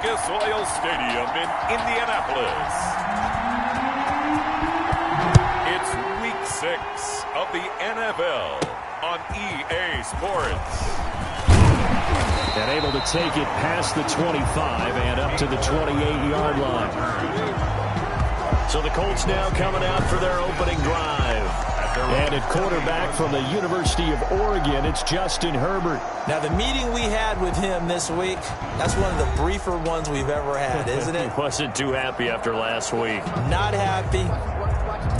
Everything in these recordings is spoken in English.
Lucas Oil Stadium in Indianapolis. It's Week 6 of the NFL on EA Sports. And able to take it past the 25 and up to the 28-yard line. So the Colts now coming out for their opening drive. And at quarterback from the University of Oregon, it's Justin Herbert. Now, the meeting we had with him this week, that's one of the briefer ones we've ever had, isn't it? He wasn't too happy after last week. Not happy.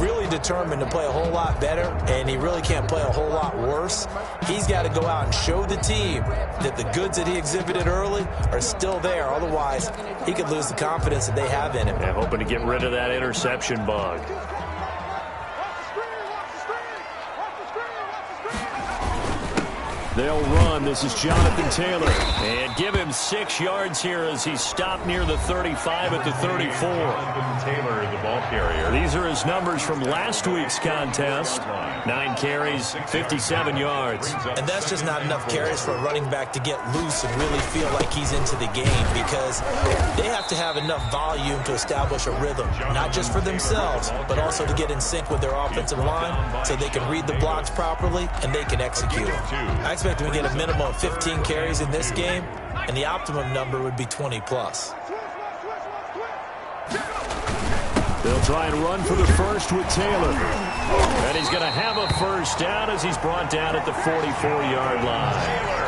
Really determined to play a whole lot better, and he really can't play a whole lot worse. He's got to go out and show the team that the goods that he exhibited early are still there. Otherwise, he could lose the confidence that they have in him. Yeah, hoping to get rid of that interception bug. They'll run. This is Jonathan Taylor. And give him 6 yards here as he's stopped near the 35 at the 34. Taylor, the ball carrier. These are his numbers from last week's contest. 9 carries, 57 yards. And that's just not enough carries for a running back to get loose and really feel like he's into the game, because they have to have enough volume to establish a rhythm, not just for themselves, but also to get in sync with their offensive line so they can read the blocks properly and they can execute. I expect him to get a minimum of 15 carries in this game, and the optimum number would be 20+. They'll try and run for the first with Taylor. And he's going to have a first down as he's brought down at the 44-yard line.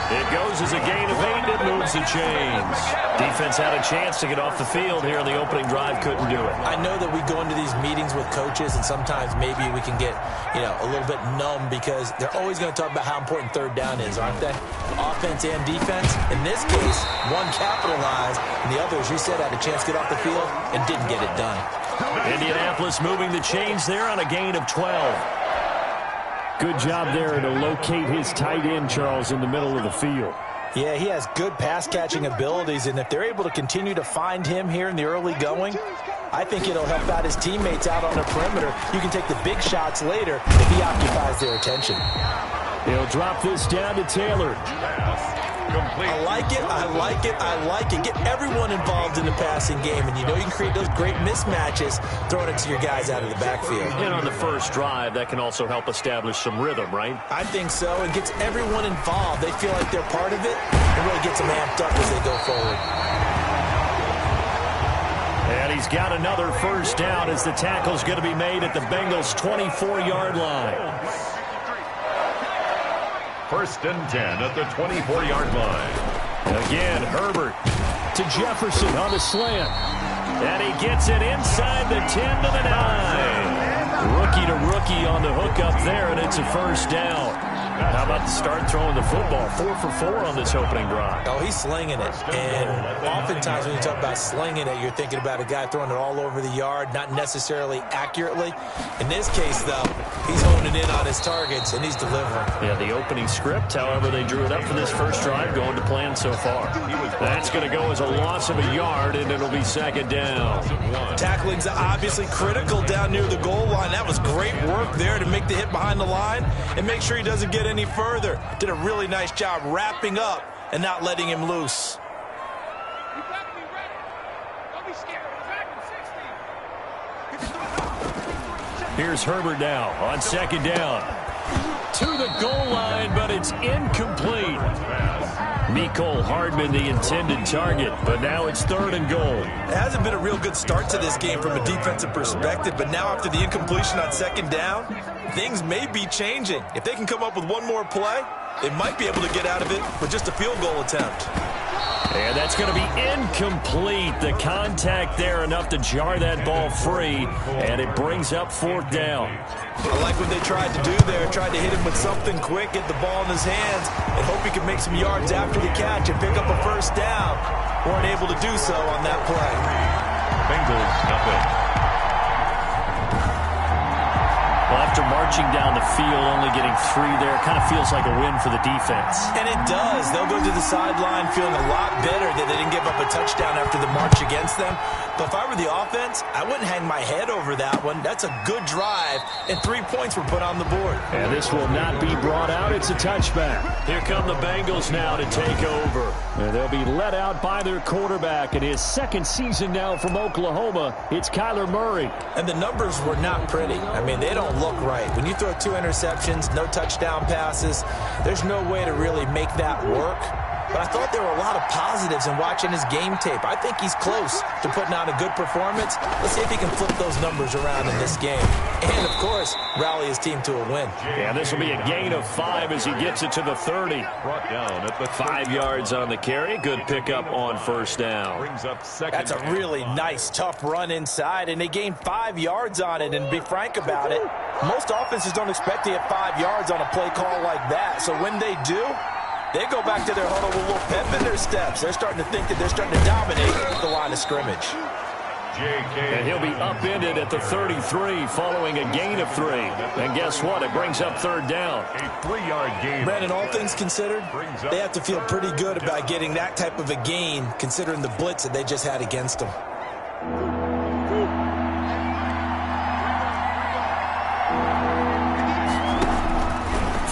It goes as a gain of 8. It moves the chains. Defense had a chance to get off the field here in the opening drive. Couldn't do it. I know that we go into these meetings with coaches, and sometimes maybe we can get, a little bit numb because they're always going to talk about how important third down is, aren't they? Offense and defense. In this case, one capitalized, and the other, as you said, had a chance to get off the field and didn't get it done. Indianapolis moving the chains there on a gain of 12. Good job there to locate his tight end, Charles, in the middle of the field. Yeah, he has good pass-catching abilities, and if they're able to continue to find him here in the early going, I think it'll help out his teammates out on the perimeter. You can take the big shots later if he occupies their attention. He'll drop this down to Taylor. I like it, I like it, I like it. Get everyone involved in the passing game, and you can create those great mismatches throwing it to your guys out of the backfield. And on the first drive, that can also help establish some rhythm, right? I think so. It gets everyone involved. They feel like they're part of it. It really gets them amped up as they go forward. And he's got another first down as the tackle's going to be made at the Bengals' 24-yard line. First and 10 at the 24-yard line. Again, Herbert to Jefferson on the slant. And he gets it inside the 10 to the 9. Rookie to rookie on the hook up there, and it's a first down. How about the start throwing the football? 4 for 4 on this opening drive. Oh, he's slinging it. And oftentimes when you talk about slinging it, you're thinking about a guy throwing it all over the yard, not necessarily accurately. In this case, though, he's honing in on his targets, and he's delivering. Yeah, the opening script, however, they drew it up for this first drive, going to plan so far. That's going to go as a loss of a yard, and it'll be second down. Tackling's obviously critical down near the goal line. That was great work there to make the hit behind the line and make sure he doesn't get any further. Did a really nice job wrapping up and not letting him loose. Here's Herbert now on second down. To the goal line, but it's incomplete. Mecole Hardman, the intended target, but now it's third and goal. It hasn't been a real good start to this game from a defensive perspective, but now after the incompletion on second down, things may be changing. If they can come up with one more play, they might be able to get out of it with just a field goal attempt. And that's going to be incomplete. The contact there enough to jar that ball free, and it brings up fourth down. I like what they tried to do there, tried to hit him with something quick, get the ball in his hands, and hope he can make some yards after the catch and pick up a first down. Weren't able to do so on that play. Bengals nothing. Well, after marching down the field, only getting 3 there, kind of feels like a win for the defense. And it does. They'll go to the sideline feeling a lot better that they didn't give up a touchdown after the march against them. But if I were the offense, I wouldn't hang my head over that one. That's a good drive, and 3 points were put on the board. And this will not be brought out. It's a touchback. Here come the Bengals now to take over. And they'll be let out by their quarterback in his second season now from Oklahoma. It's Kyler Murray. And the numbers were not pretty. I mean, they don't look right. When you throw 2 interceptions, no touchdown passes, there's no way to really make that work. But I thought there were a lot of positives in watching his game tape. I think he's close to putting on a good performance. Let's see if he can flip those numbers around in this game. And, of course, rally his team to a win. Yeah, this will be a gain of 5 as he gets it to the 30. Brought down at the 5 yards on the carry. Good pickup on first down. Brings up second. That's a really nice, tough run inside, and they gained 5 yards on it. And to be frank about it, most offenses don't expect to get 5 yards on a play call like that. So when they do, they go back to their huddle with a little pep in their steps. They're starting to think that they're starting to dominate the line of scrimmage. And he'll be upended at the 33 following a gain of 3. And guess what? It brings up third down. A 3-yard gain. Brandon, all things considered, they have to feel pretty good about getting that type of a gain considering the blitz that they just had against them.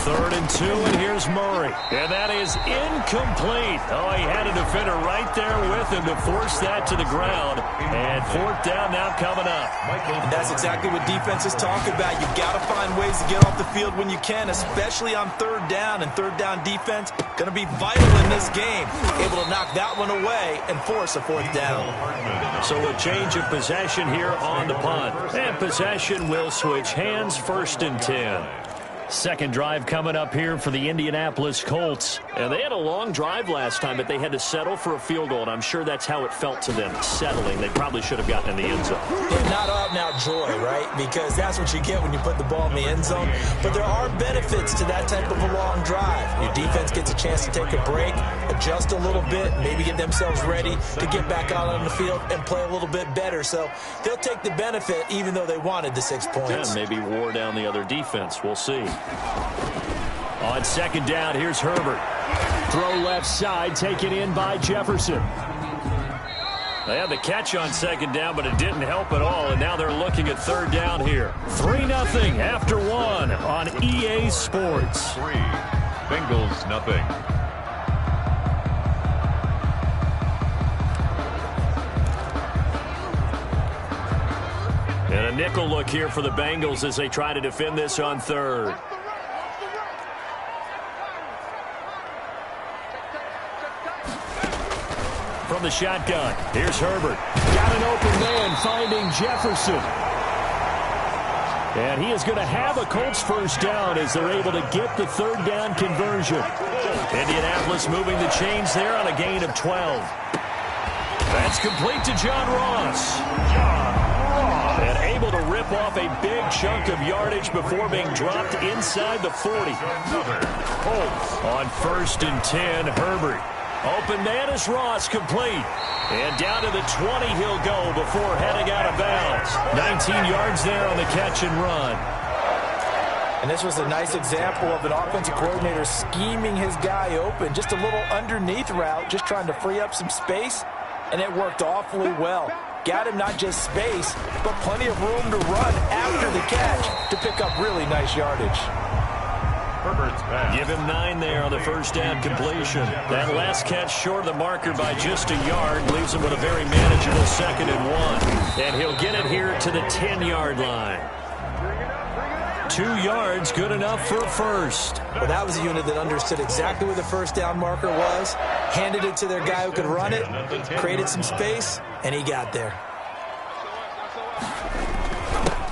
3rd and 2, and here's Murray. And that is incomplete. Oh, he had a defender right there with him to force that to the ground. And 4th down now coming up. And that's exactly what defenses talk about. You've got to find ways to get off the field when you can, especially on 3rd down. And 3rd down defense going to be vital in this game. Able to knock that one away and force a 4th down. So a change of possession here on the punt. And possession will switch hands. 1st and 10. Second drive coming up here for the Indianapolis Colts. And they had a long drive last time, but they had to settle for a field goal, and I'm sure that's how it felt to them, settling. They probably should have gotten in the end zone. Yeah, not out-and-out joy, right? Because that's what you get when you put the ball in the end zone. But there are benefits to that type of a long drive. Your defense gets a chance to take a break, adjust a little bit, maybe get themselves ready to get back out on the field and play a little bit better. So they'll take the benefit even though they wanted the 6 points. Yeah, maybe wore down the other defense. We'll see. On second down, here's Herbert. Throw left side, taken in by Jefferson. They had the catch on second down, but it didn't help at all, and now they're looking at 3rd down here. 3-0 after 1 on EA Sports. 3. Bengals, nothing. And a nickel look here for the Bengals as they try to defend this on 3rd. From the shotgun, here's Herbert. Got an open man finding Jefferson. And he is going to have a Colts 1st down as they're able to get the 3rd down conversion. Indianapolis moving the chains there on a gain of 12. That's complete to John Ross. And able to rip off a big chunk of yardage before being dropped inside the 40. On 1st and 10, Herbert. Open man is Ross, complete. And down to the 20 he'll go before heading out of bounds. 19 yards there on the catch and run. And this was a nice example of an offensive coordinator scheming his guy open. Just a little underneath route, just trying to free up some space. And it worked awfully well. Got him not just space, but plenty of room to run after the catch to pick up really nice yardage. Herbert's pass. Give him 9 there on the 1st down completion. That last catch short of the marker by just a yard leaves him with a very manageable 2nd and 1. And he'll get it here to the 10-yard line. 2 yards, good enough for a 1st. Well, that was a unit that understood exactly where the 1st down marker was, handed it to their guy who could run it, created some space, and he got there.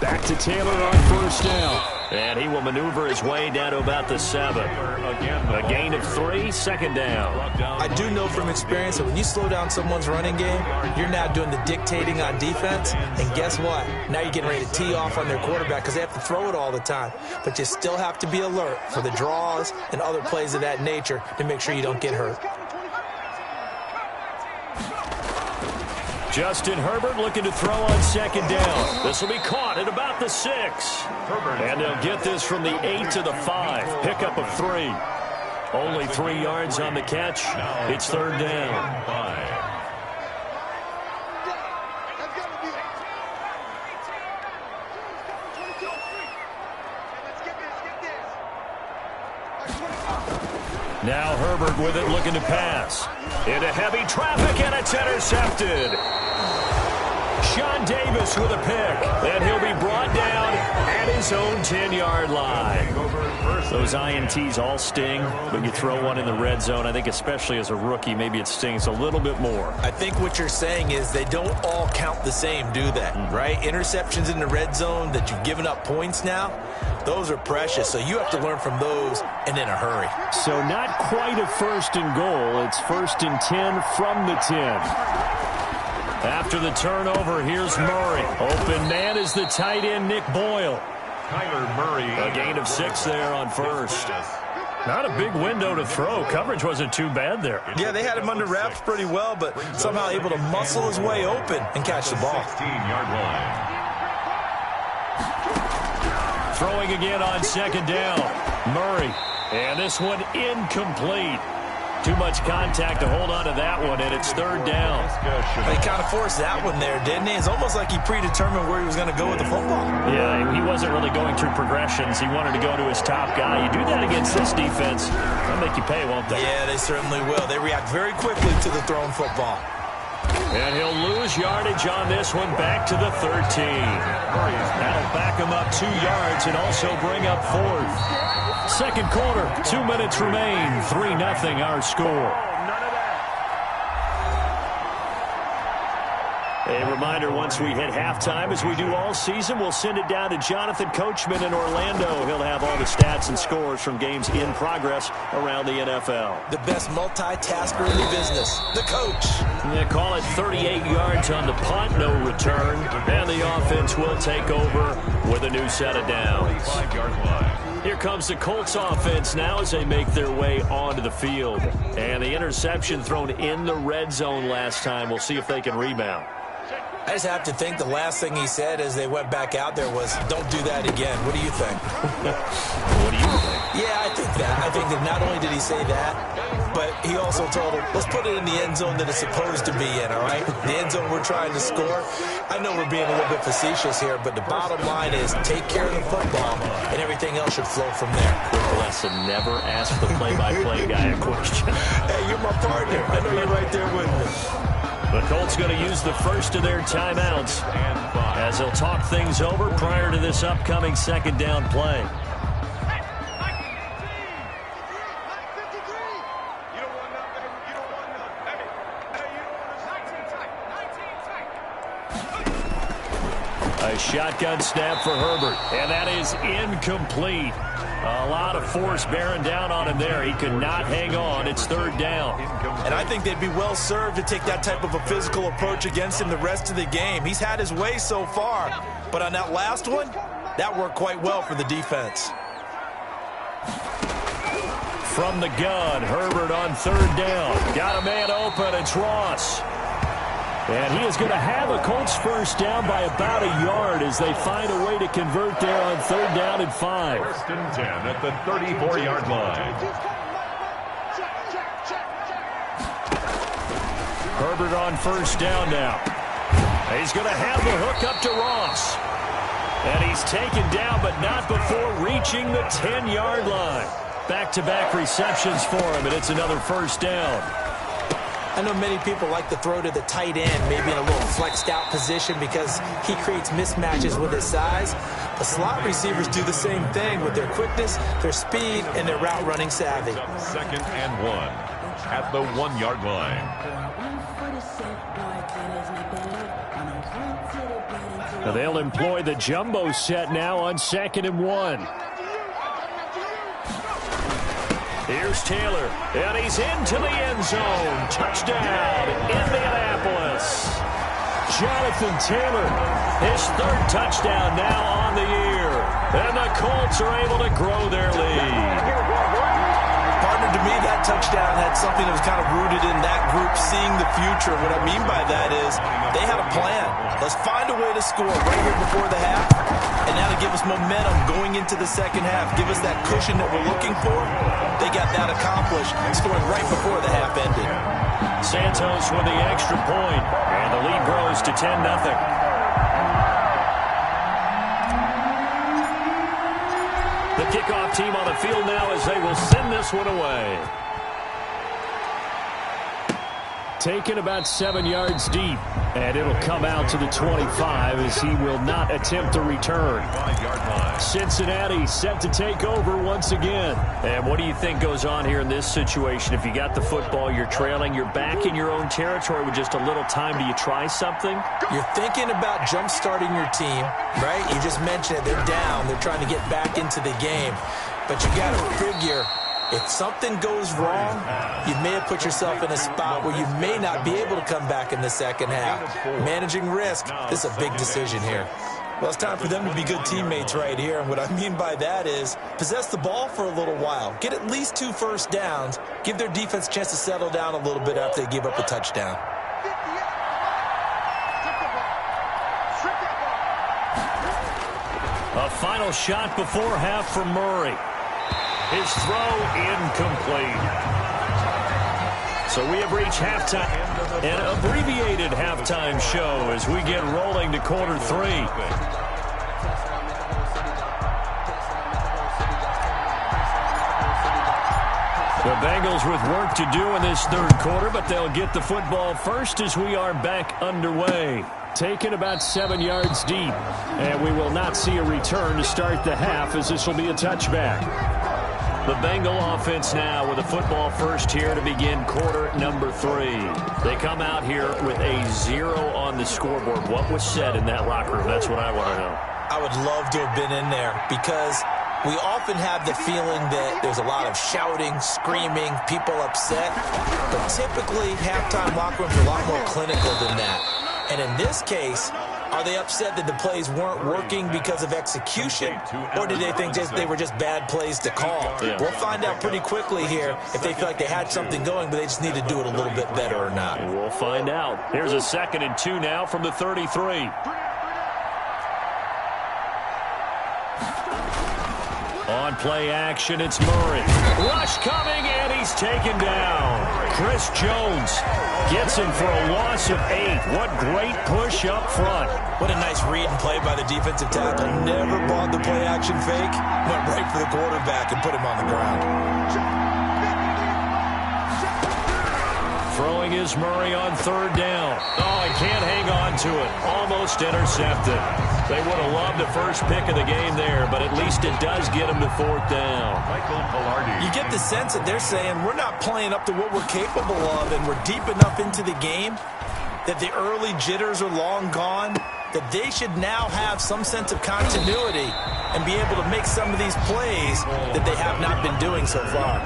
Back to Taylor on 1st down. And he will maneuver his way down to about the 7. A gain of 3, 2nd down. I do know from experience that when you slow down someone's running game, you're now doing the dictating on defense. And guess what? Now you're getting ready to tee off on their quarterback because they have to throw it all the time. But you still have to be alert for the draws and other plays of that nature to make sure you don't get hurt. Justin Herbert looking to throw on second down. This will be caught at about the 6. And they'll get this from the 8 to the 5. Pickup of 3. Only 3 yards on the catch. It's third down. 5. Now Herbert with it, looking to pass. Into heavy traffic, and it's intercepted. Sean Davis with a pick, and he'll be brought down at his own 10-yard line. Those INTs all sting, but you throw one in the red zone, I think especially as a rookie, maybe it stings a little bit more. I think what you're saying is they don't all count the same, do they? Right? Interceptions in the red zone that you've given up points now, those are precious, so you have to learn from those and in a hurry. So not quite a first and goal. It's first and 10 from the 10. After the turnover, here's Murray. Open man is the tight end, Nick Boyle. Kyler Murray. A gain of 6 there on first. Not a big window to throw. Coverage wasn't too bad there. Yeah, they had him under wraps pretty well, but somehow able to muscle his way open and catch the ball. 16-yard line. Throwing again on second down. Murray. And this one incomplete. Too much contact to hold on to that one, and it's third down. He kind of forced that one there, didn't he? It's almost like he predetermined where he was going to go with the football. Yeah, he wasn't really going through progressions. He wanted to go to his top guy. You do that against this defense, they'll make you pay, won't they? Yeah, they certainly will. They react very quickly to the thrown football. And he'll lose yardage on this one, back to the 13. That'll back him up 2 yards and also bring up fourth. Second quarter, 2 minutes remain, 3-0 our score. A reminder, once we hit halftime, as we do all season, we'll send it down to Jonathan Coachman in Orlando. He'll have all the stats and scores from games in progress around the NFL. The best multitasker in the business, the coach. They call it 38 yards on the punt, no return. And the offense will take over with a new set of downs. 5-yard line. Here comes the Colts offense now as they make their way onto the field. And the interception thrown in the red zone last time. We'll see if they can rebound. I just have to think the last thing he said as they went back out there was, don't do that again. What do you think? What do you think? Yeah, I think that. I think that not only did he say that, but he also told him, let's put it in the end zone that it's supposed to be in, all right? The end zone we're trying to score. I know we're being a little bit facetious here, but the bottom line is take care of the football, and everything else should flow from there. Quick lesson, never ask the play-by-play guy a question. Hey, you're my partner. I know you're right there with me. The Colts going to use the first of their timeouts as they'll talk things over prior to this upcoming second down play. A shotgun snap for Herbert, and that is incomplete. A lot of force bearing down on him there. He could not hang on. It's third down. And I think they'd be well served to take that type of a physical approach against him the rest of the game. He's had his way so far, but on that last one, that worked quite well for the defense. From the gun, Herbert on third down. Got a man open. It's Ross. And he is going to have a Colts first down by about a yard as they find a way to convert there on third down and 5. First and 10 at the 34-yard line. Herbert on first down now. He's going to have the hook up to Ross. And he's taken down, but not before reaching the 10-yard line. Back-to-back receptions for him, and it's another first down. I know many people like to throw to the tight end, maybe in a little flexed out position because he creates mismatches with his size. The slot receivers do the same thing with their quickness, their speed, and their route running savvy. Second and 1 at the 1-yard line. Now they'll employ the jumbo set now on second and 1. Here's Taylor, and he's into the end zone. Touchdown, Indianapolis. Jonathan Taylor, his third touchdown now on the year. And the Colts are able to grow their lead. Partnered to me, that touchdown had something that was kind of rooted in that group seeing the future. What I mean by that is they had a plan. Let's find a way to score right here before the half, and now to give us momentum going into the second half, give us that cushion that we're looking for. They got that accomplished, scoring right before the half ended. Santos with the extra point, and the lead grows to 10-0. The kickoff team on the field now as they will send this one away. Taken about 7 yards deep, and it'll come out to the 25 as he will not attempt to return. Cincinnati set to take over once again. And what do you think goes on here in this situation? If you got the football, you're trailing, you're back in your own territory with just a little time. Do you try something? You're thinking about jump-starting your team, right? You just mentioned it. They're down. They're trying to get back into the game. But you got to figure, if something goes wrong, you may have put yourself in a spot where you may not be able to come back in the second half. Managing risk, this is a big decision here. Well, it's time for them to be good teammates right here. And what I mean by that is possess the ball for a little while. Get at least 2 first downs. Give their defense a chance to settle down a little bit after they give up a touchdown. A final shot before half from Murray. His throw incomplete. So we have reached halftime, an abbreviated halftime show as we get rolling to quarter 3. The Bengals with work to do in this third quarter, but they'll get the football first as we are back underway. Taken about 7 yards deep, and we will not see a return to start the half as this will be a touchback. The Bengal offense now with a football first here to begin quarter number 3. They come out here with a 0 on the scoreboard. What was said in that locker room? That's what I want to know. I would love to have been in there because we often have the feeling that there's a lot of shouting, screaming, people upset. But typically, halftime locker rooms are a lot more clinical than that. And in this case, are they upset that the plays weren't working because of execution, or did they think they were just bad plays to call? Yeah. We'll find out pretty quickly here if they feel like they had something going, but they just need to do it a little bit better or not. We'll find out. Here's a 2nd and 2 now from the 33. On play action, it's Murray. Rush coming, and he's taken down. Chris Jones gets him for a loss of 8. What great push up front. What a nice read and play by the defensive tackle. Never brought the play action fake. Went right for the quarterback and put him on the ground. Throwing is Murray on 3rd down. Oh, he can't hang on to it. Almost intercepted. They would have loved the first pick of the game there, but at least it does get them to 4th down. You get the sense that they're saying we're not playing up to what we're capable of, and we're deep enough into the game that the early jitters are long gone, that they should now have some sense of continuity and be able to make some of these plays that they have not been doing so far.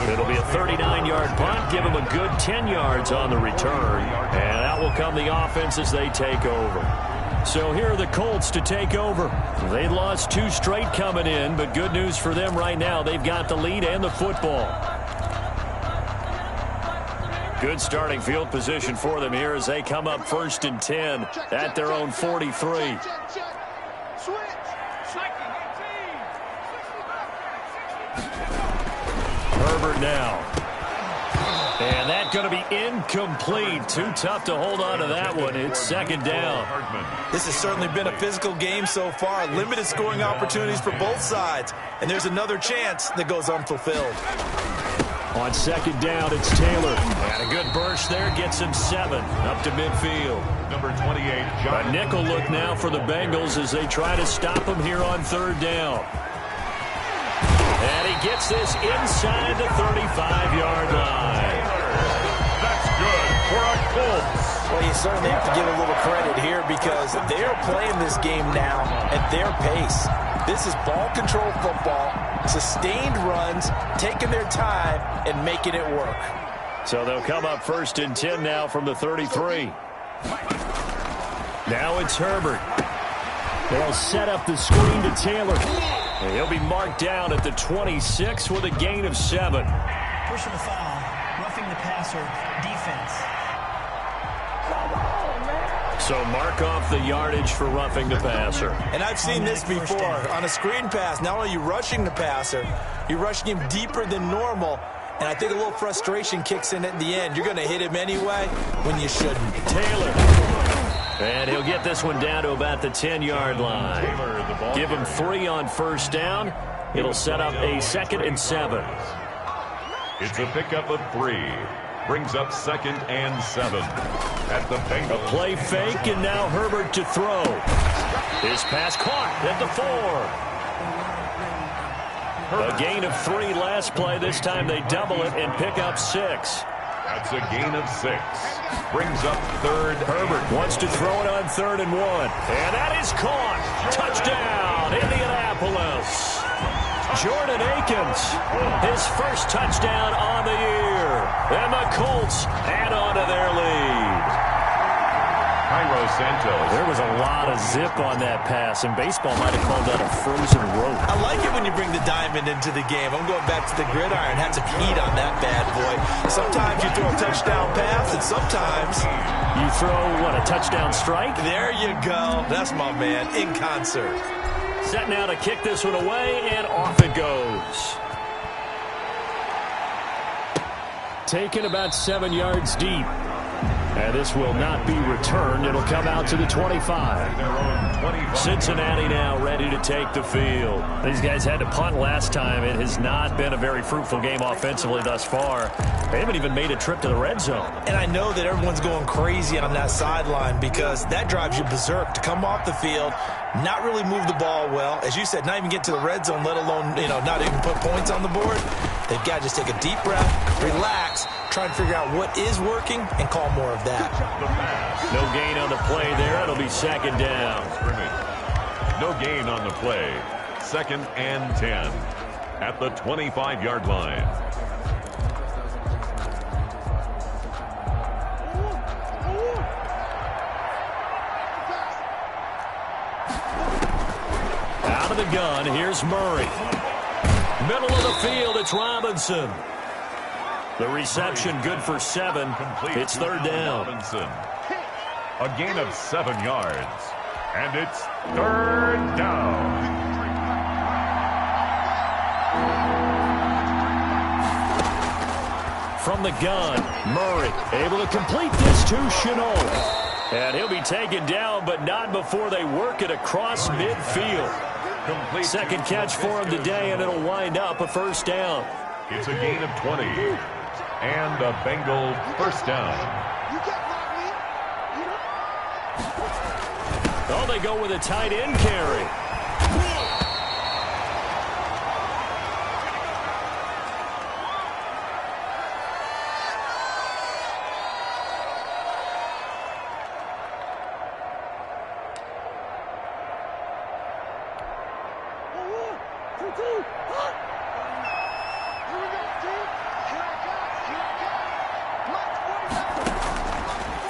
It'll be a 39-yard punt, give them a good 10 yards on the return, and out will come the offense as they take over. So here are the Colts to take over. They lost 2 straight coming in, but good news for them right now. They've got the lead and the football. Good starting field position for them here as they come up 1st and 10 at their own 43. Herbert now. And that's going to be incomplete. Too tough to hold on to that one. It's 2nd down. This has certainly been a physical game so far. Limited scoring opportunities for both sides. And there's another chance that goes unfulfilled. On 2nd down, it's Taylor. And a good burst there gets him 7 up to midfield. Number 28, A nickel look now for the Bengals as they try to stop him here on 3rd down. And he gets this inside the 35-yard line. That's good for a Colts. Well, you certainly have to give a little credit here because they're playing this game now at their pace. This is ball control football, sustained runs, taking their time, and making it work. So they'll come up 1st and 10 now from the 33. Now it's Herbert. They'll set up the screen to Taylor. And he'll be marked down at the 26 with a gain of 7. Personal foul, roughing the passer, defense. So mark off the yardage for roughing the passer. And I've seen this before. On a screen pass, not only are you rushing the passer, you're rushing him deeper than normal. And I think a little frustration kicks in at the end. You're going to hit him anyway when you shouldn't. Taylor. And he'll get this one down to about the 10-yard line. Give him 3 on first down. It'll set up a 2nd and 7. It's a pickup of 3. Brings up 2nd and 7. At the Bengals. A play fake, and now Herbert to throw. His pass caught at the 4. A gain of 3 last play. This time they double it and pick up 6. That's a gain of 6. Brings up 3rd. Herbert wants to throw it on 3rd and 1. And that is caught. Touchdown, Indianapolis. Jordan Akins, his first touchdown on the year. And the Colts add on to their lead. There was a lot of zip on that pass, and baseball might have called that a frozen rope. I like it when you bring the diamond into the game. I'm going back to the gridiron. Had some heat on that bad boy. Sometimes you throw a touchdown pass, and sometimes you throw, what, a touchdown strike? There you go. That's my man, in concert. Set now to kick this one away, and off it goes. Taken about 7 yards deep. And this will not be returned. It'll come out to the 25. Cincinnati now ready to take the field. These guys had to punt last time. It has not been a very fruitful game offensively thus far. They haven't even made a trip to the red zone. And I know that everyone's going crazy on that sideline because that drives you berserk to come off the field, not really move the ball well. As you said, not even get to the red zone, let alone, not even put points on the board. They've got to just take a deep breath, relax, try and figure out what is working, and call more of that. No gain on the play there. It'll be 2nd down. No gain on the play. 2nd and 10 at the 25-yard line. Out of the gun, here's Murray. Middle of the field, it's Robinson. The reception good for 7. It's 3rd down. Robinson. A gain of 7 yards. And it's 3rd down. From the gun, Murray able to complete this to Chenault. And he'll be taken down, but not before they work it across midfield. Second catch for him today, and it'll wind up a 1st down. It's a gain of 20. And a Bengal 1st down. Oh, they go with a tight end carry.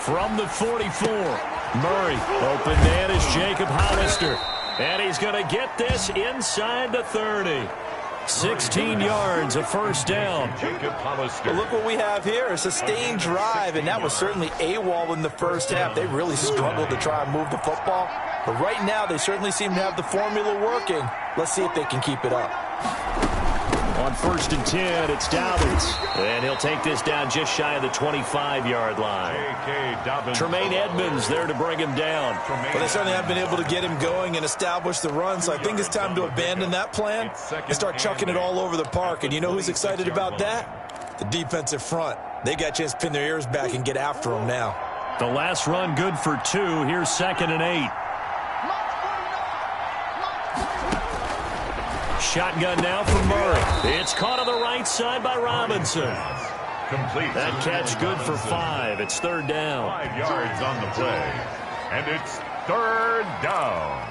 From the 44, Murray, open man is Jacob Hollister. And he's going to get this inside the 30. 16 yards, a 1st down. Jacob Hollister. Well, look what we have here, a sustained drive, and that was certainly AWOL in the first half. They really struggled to try and move the football. But right now, they certainly seem to have the formula working. Let's see if they can keep it up. On 1st and 10, it's Dobbins. And he'll take this down just shy of the 25-yard line. Tremaine Edmonds there to bring him down. Well, they certainly have been able to get him going and establish the run, so I think it's time to abandon that plan and start chucking it all over the park. And you know who's excited about that? The defensive front. They got a chance to pin their ears back and get after him now. The last run good for 2. Here's 2nd and 8. Shotgun now for Murray. It's caught on the right side by Robinson. Complete. That catch good for 5. It's 3rd down. 5 yards on the play. And it's 3rd down.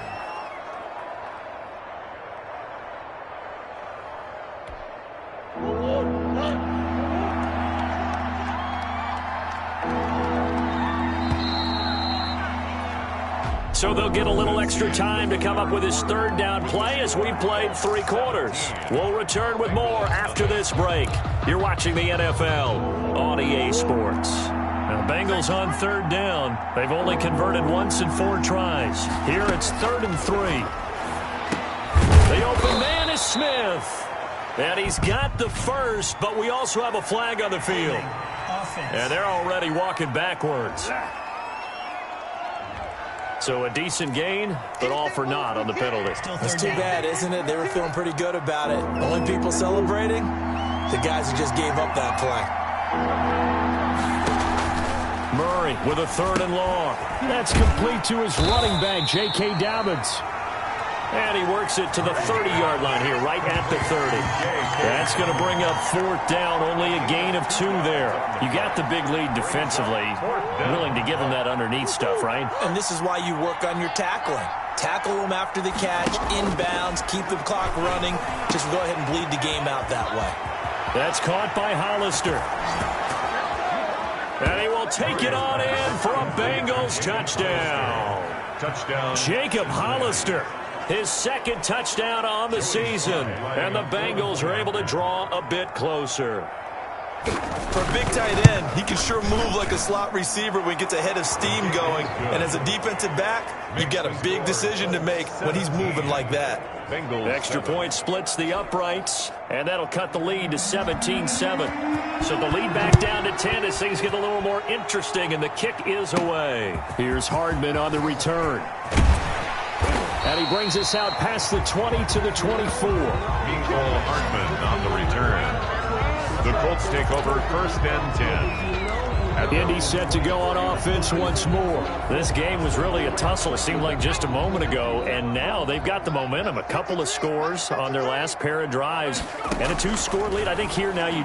So they'll get a little extra time to come up with his third down play as we've played 3 quarters. We'll return with more after this break. You're watching the NFL on EA Sports. Now, the Bengals on third down. They've only converted once in 4 tries. Here it's 3rd and 3. The open man is Smith. And he's got the first, but we also have a flag on the field. And they're already walking backwards. So a decent gain, but all for naught on the penalty. That's too bad, isn't it? They were feeling pretty good about it. Only people celebrating, the guys who just gave up that play. Murray with a 3rd and long. That's complete to his running back, J.K. Dobbins. And he works it to the 30-yard line here, right at the 30. That's going to bring up 4th down, only a gain of 2 there. You got the big lead defensively, willing to give them that underneath stuff, right? And this is why you work on your tackling. Tackle them after the catch, inbounds, keep the clock running. Just go ahead and bleed the game out that way. That's caught by Hollister. And he will take it on in for a Bengals touchdown. Jacob Hollister. His 2nd touchdown on the season. And the Bengals are able to draw a bit closer. For a big tight end, he can sure move like a slot receiver when he gets a head of steam going. And as a defensive back, you've got a big decision to make when he's moving like that. Extra point splits the uprights, and that'll cut the lead to 17-7. So the lead back down to 10 as things get a little more interesting, and the kick is away. Here's Hardman on the return. And he brings us out past the 20 to the 24. Hardman on the return. The Colts take over 1st and 10. Indy set to go on offense once more. This game was really a tussle, it seemed like just a moment ago, and now they've got the momentum. A couple of scores on their last pair of drives, and a 2-score lead. I think here now you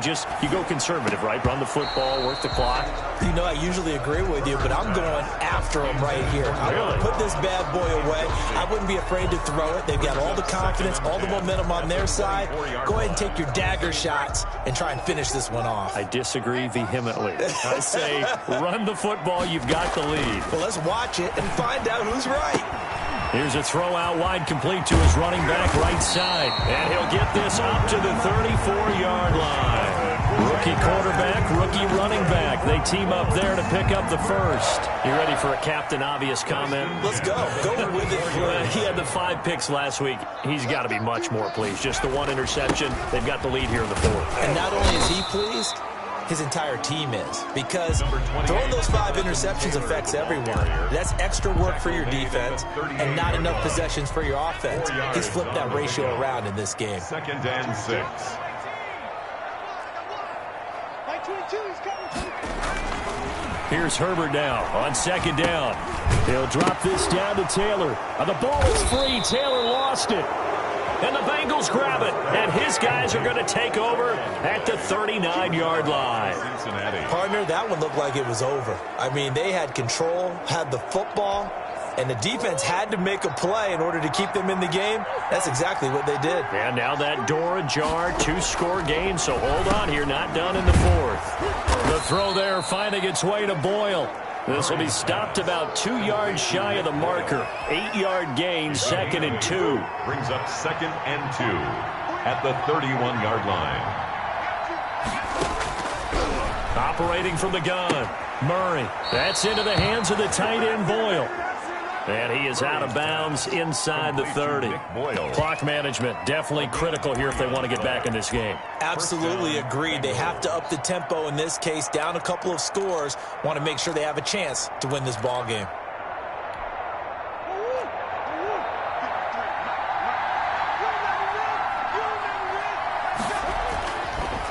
go conservative, right? Run the football, work the clock. You know, I usually agree with you, but I'm going after him right here. I want to put this bad boy away. I wouldn't be afraid to throw it. They've got all the confidence, all the momentum on their side. Go ahead and take your dagger shots and try and finish this one off. I disagree vehemently. I say run the football, you've got the lead. Well, let's watch it and find out who's right. Here's a throw out wide, complete to his running back right side. And he'll get this up to the 34-yard line. Rookie quarterback, rookie running back. They team up there to pick up the first. You ready for a Captain Obvious comment? Let's go. Go with it. He had the 5 picks last week. He's got to be much more pleased. Just the 1 interception. They've got the lead here in the 4th. And not only is he pleased, his entire team is, because throwing those 5 interceptions affects everyone. That's extra work for your defense and not enough possessions for your offense. He's flipped that ratio around in this game. 2nd and 6. Here's Herbert now on 2nd down. He'll drop this down to Taylor. The ball is free. Taylor lost it. And the Bengals grab it. And his guys are going to take over at the 39-yard line. Partner, that one looked like it was over. I mean, they had control, had the football, and the defense had to make a play in order to keep them in the game. That's exactly what they did. And now that door ajar, 2-score game, so hold on here, not done in the 4th. The throw there finding its way to Boyle. This will be stopped about 2 yards shy of the marker. 8-yard gain, 2nd and 2. Brings up 2nd and 2 at the 31-yard line. Operating from the gun, Murray. That's into the hands of the tight end, Boyle. And he is out of bounds inside the 30. Clock management definitely critical here if they want to get back in this game. Absolutely agreed. They have to up the tempo in this case, down a couple of scores. Want to make sure they have a chance to win this ball game.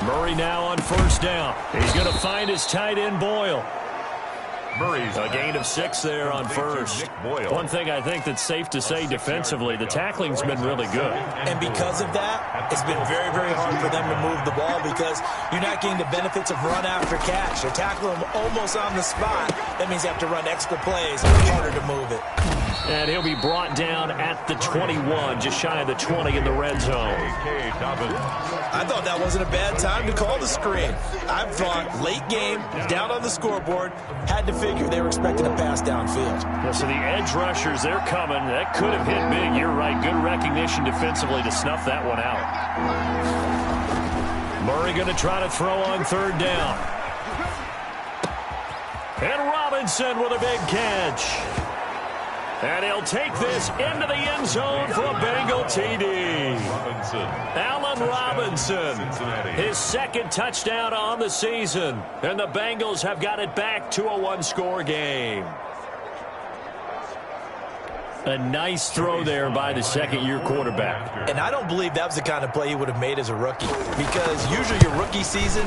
Murray now on 1st down. He's going to find his tight end, Boyle. Murray's a gain of 6 there on 1st. One thing I think that's safe to say defensively, the tackling's been really good. And because of that, it's been very, very hard for them to move the ball because you're not getting the benefits of run after catch. They're tackling them almost on the spot. That means you have to run extra plays, harder to move it. And he'll be brought down at the 21, just shy of the 20 in the red zone. I thought that wasn't a bad time to call the screen. I thought late game, down on the scoreboard, had to figure they were expecting a pass downfield. Yeah, so the edge rushers, they're coming. That could have hit big. You're right. Good recognition defensively to snuff that one out. Murray going to try to throw on third down. And Robinson with a big catch. And he'll take this into the end zone for a Bengal TD. Allen Robinson, his second touchdown on the season. And the Bengals have got it back to a one-score game. A nice throw there by the second-year quarterback. And I don't believe that was the kind of play he would have made as a rookie, because usually your rookie season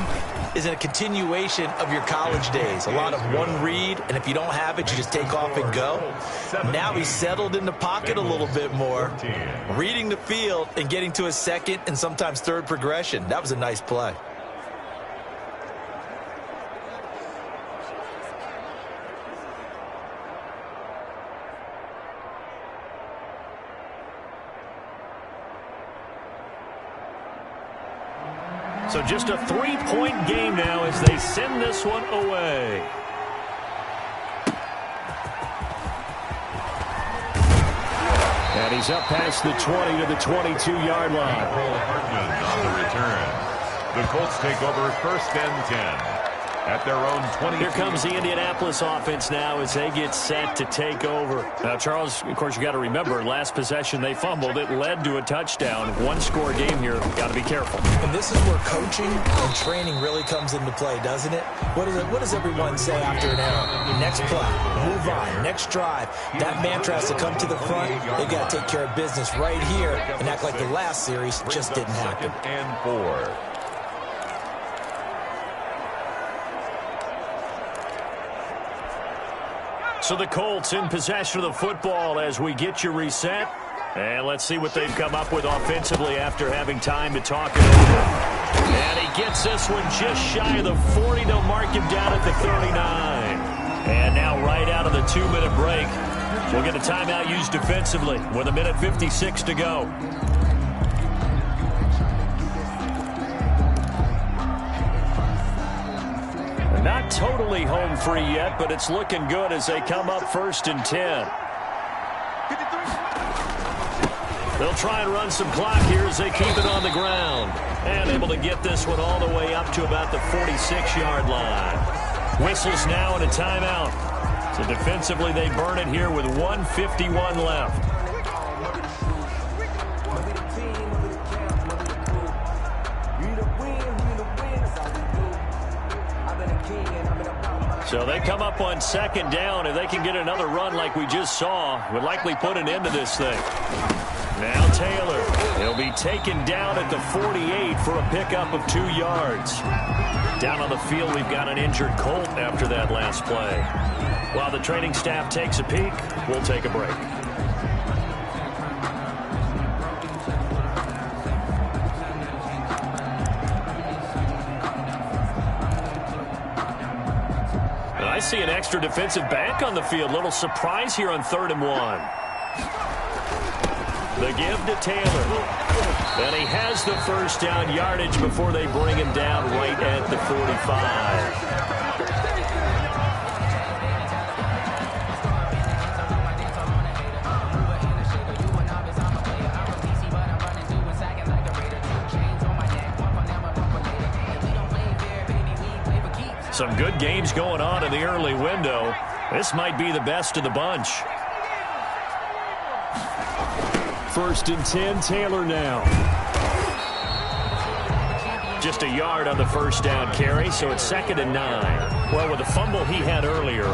is a continuation of your college days. A lot of one read, and if you don't have it, you just take off and go. Now he's settled in the pocket a little bit more, reading the field and getting to his second and sometimes third progression. That was a nice play. So just a three-point game now as they send this one away. And he's up past the 20 to the 22-yard line. On the return. The Colts take over first and 10 at their own 20. Here comes the Indianapolis offense now as they get set to take over. Now, Charles, of course, you got to remember, last possession they fumbled. It led to a touchdown. One-score game here. Got to be careful. And this is where coaching and training really comes into play, doesn't it? What does everyone say after an error? Next play, move on, next drive. That mantra has to come to the front. They've got to take care of business right here and act like the last series just didn't happen. And 4. So the Colts in possession of the football as we get you reset. And let's see what they've come up with offensively after having time to talk it over. And he gets this one just shy of the 40. They'll mark him down at the 39. And now right out of the 2-minute break, we'll get a timeout used defensively with 1:56 to go. Not totally home free yet, but it's looking good as they come up first and 10. They'll try and run some clock here as they keep it on the ground. And able to get this one all the way up to about the 46-yard line. Whistles now and a timeout. So defensively they burn it here with 1:51 left. So they come up on second down. If they can get another run like we just saw, would likely put an end to this thing. Now Taylor. He'll be taken down at the 48 for a pickup of 2 yards. Down on the field, we've got an injured Colt after that last play. While the training staff takes a peek, we'll take a break. I see an extra defensive back on the field. Little surprise here on 3rd and 1. The give to Taylor. And he has the first down yardage before they bring him down right at the 45. Some good games going on in the early window. This might be the best of the bunch. First and 10, Taylor now. Just a yard on the first down carry, so it's 2nd and 9. Well, with the fumble he had earlier,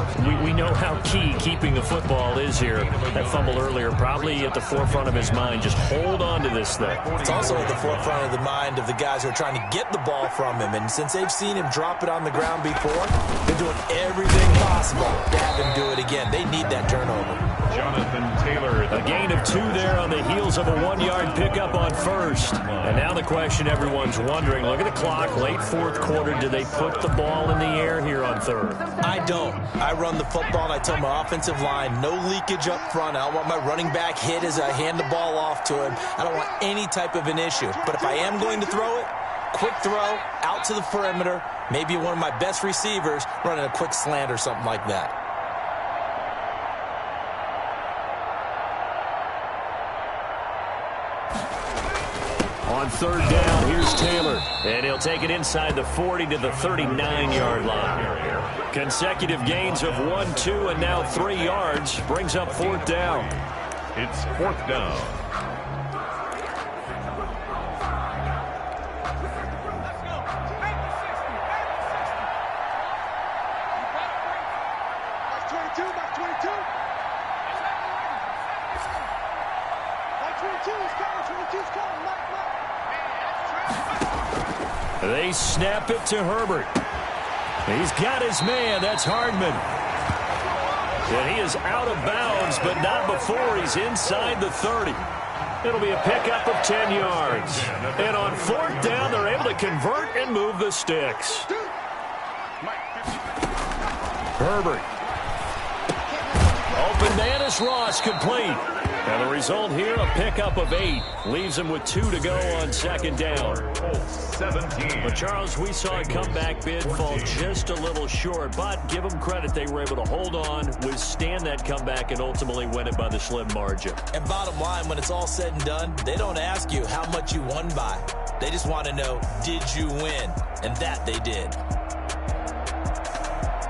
we know how key keeping the football is here. That fumble earlier probably at the forefront of his mind. Just hold on to this thing. It's also at the forefront of the mind of the guys who are trying to get the ball from him. And since they've seen him drop it on the ground before, they're doing everything possible to have him do it again. They need that turnover. Jonathan Taylor. A gain of 2 there on the heels of a 1-yard pickup on first. And now the question everyone's wondering, look at the clock, late fourth quarter, do they put the ball in the air here on third? I don't. I run the football, and I tell my offensive line, no leakage up front. I don't want my running back hit as I hand the ball off to him. I don't want any type of an issue. But if I am going to throw it, quick throw, out to the perimeter, maybe one of my best receivers running a quick slant or something like that. On third down, here's Taylor. And he'll take it inside the 40 to the 39-yard line. Consecutive gains of 1, 2, and now 3 yards brings up fourth down. It's fourth down. They snap it to Herbert. He's got his man. That's Hardman. And he is out of bounds, but not before he's inside the 30. It'll be a pickup of 10 yards. And on fourth down, they're able to convert and move the sticks. Herbert. Bananas Ross complete. And the result here, a pickup of 8. Leaves him with 2 to go on second down. 17. But, Charles, we saw a comeback bid fall just a little short. But give them credit, they were able to hold on, withstand that comeback, and ultimately win it by the slim margin. And bottom line, when it's all said and done, they don't ask you how much you won by. They just want to know, did you win? And that they did.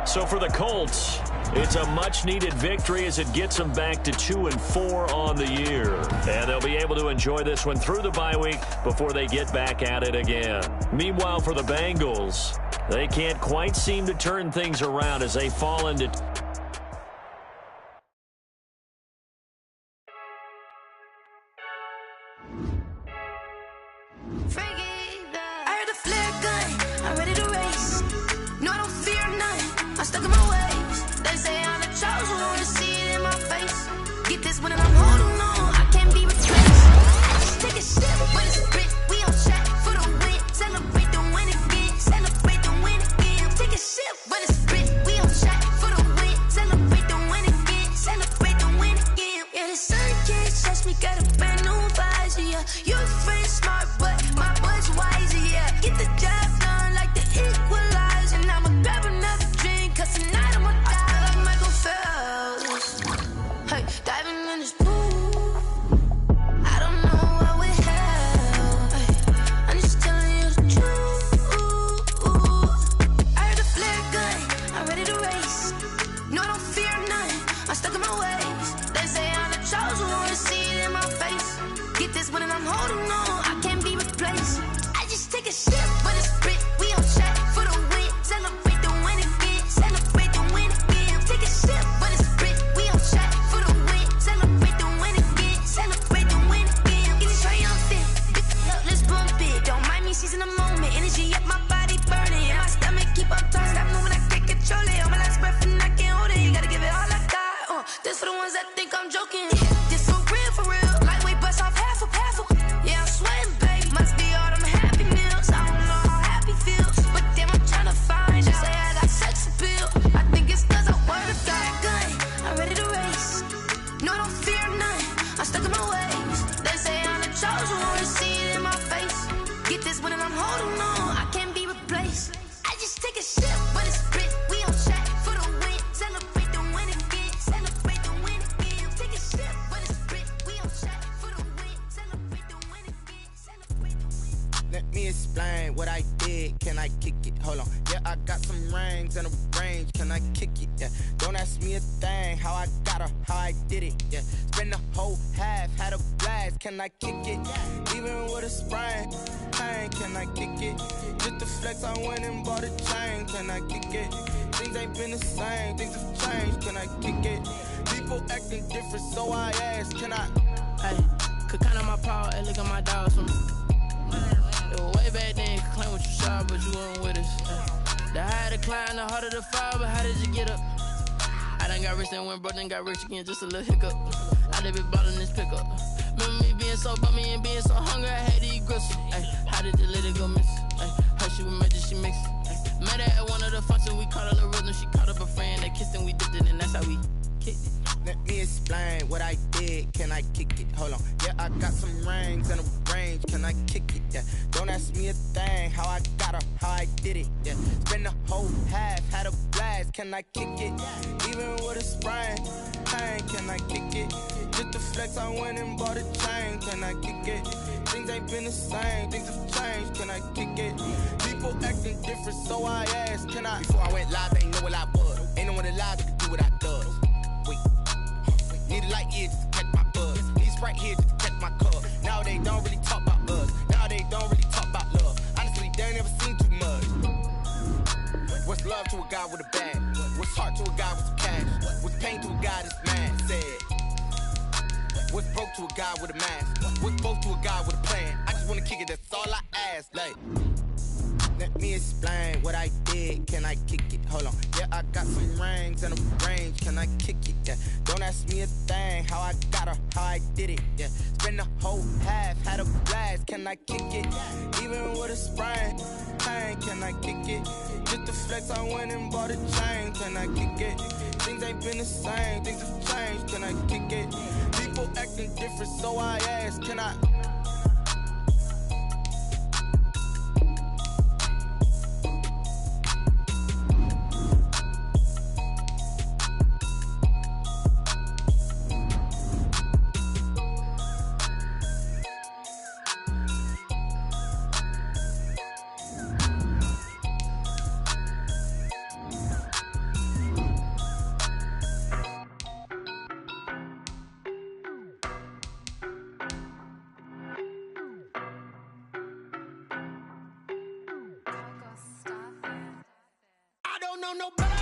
So for the Colts, it's a much-needed victory as it gets them back to 2-4 on the year. And they'll be able to enjoy this one through the bye week before they get back at it again. Meanwhile, for the Bengals, they can't quite seem to turn things around as they fall into... done got rich and went broke, then got rich again, just a little hiccup. I done been ballin' this pickup. Remember me being so bummy and being so hungry, I had to eat gristle. Ay, how did the lady go miss? Ay, her she was made she mix. Met her at one of the functions, we caught a little rhythm. She caught up a friend, they kissed and we dipped it, and that's how we kicked it. Let me explain what I did. Can I kick it? Hold on. Yeah, I got some rings and a range. Can I kick it? Yeah. Don't ask me a thing. How I got her, how I did it. Yeah. Spend the whole half, had a blast. Can I kick it? Even with a sprain. Pain, can I kick it? Just the flex, I went and bought a chain. Can I kick it? Things ain't been the same. Things have changed. Can I kick it? People acting different, so I asked. Can I? Before I went live, they ain't know what I was. Ain't no one alive that could do what I does. Need a light here just to catch my buzz. Need Sprite here just to catch my cup. Now they don't really talk about us. Now they don't really talk about love. Honestly, they ain't never seen too much. What's love to a guy with a bag? What's heart to a guy with some cash? What's pain to a guy that's mad? Said. What's broke to a guy with a mask? What's both to a guy with a plan? I just wanna kick it, that's all I ask. Like, let me explain what I did. Can I kick it? Hold on. Yeah, I got some rings and a range. Can I kick it? Yeah. Don't ask me a thing. How I got her, how I did it. Yeah. Spend the whole half, had a blast. Can I kick it? Even with a sprain. Pain, can I kick it? Just the flex, I went and bought a chain. Can I kick it? Things ain't been the same. Things have changed. Can I kick it? People acting different, so I ask. Can I? I don't know nobody.